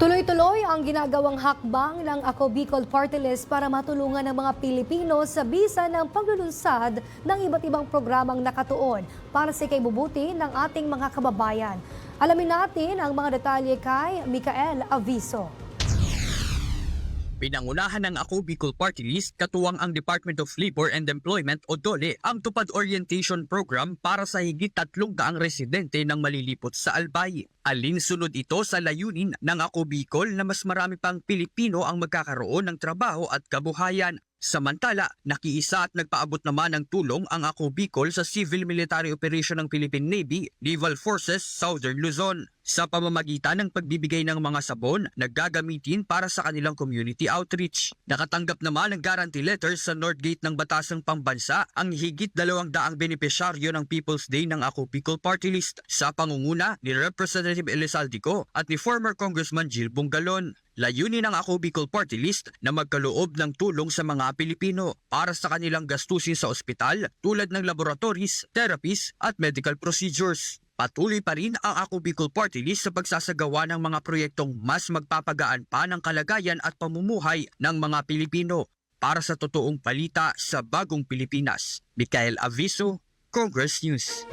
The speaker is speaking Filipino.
Tuloy-tuloy ang ginagawang hakbang ng Ako Bicol Party List para matulungan ng mga Pilipino sa bisa ng paglulunsad ng iba't ibang programang nakatuon para sa ikaibubuti ng ating mga kababayan. Alamin natin ang mga detalye kay Micael Aviso. Pinangunahan ng Ako Bicol Party List katuwang ang Department of Labor and Employment o DOLE ang tupad orientation program para sa higit 300 residente ng malilipot sa Albay. Alinsunod ito sa layunin ng Ako Bicol na mas marami pang Pilipino ang magkakaroon ng trabaho at kabuhayan. Samantala, nakiisa at nagpaabot naman ng tulong ang Ako Bicol sa Civil Military Operation ng Philippine Navy, Naval Forces, Southern Luzon, sa pamamagitan ng pagbibigay ng mga sabon na gagamitin para sa kanilang community outreach. Nakatanggap naman ng guarantee letters sa Northgate ng Batasang Pambansa ang higit 200 benepisyaryo ng People's Day ng Ako Bicol Party List sa pangunguna ni Representative Elizaldico at ni former Congressman Jill Bungalon. Layunin ng Ako Bicol Party List na magkaloob ng tulong sa mga Pilipino para sa kanilang gastusin sa ospital tulad ng laboratories, therapies at medical procedures. Patuloy pa rin ang Ako Bicol Party List sa pagsasagawa ng mga proyektong mas magpapagaan pa ng kalagayan at pamumuhay ng mga Pilipino para sa totoong balita sa bagong Pilipinas. Micael Aviso, Congress News.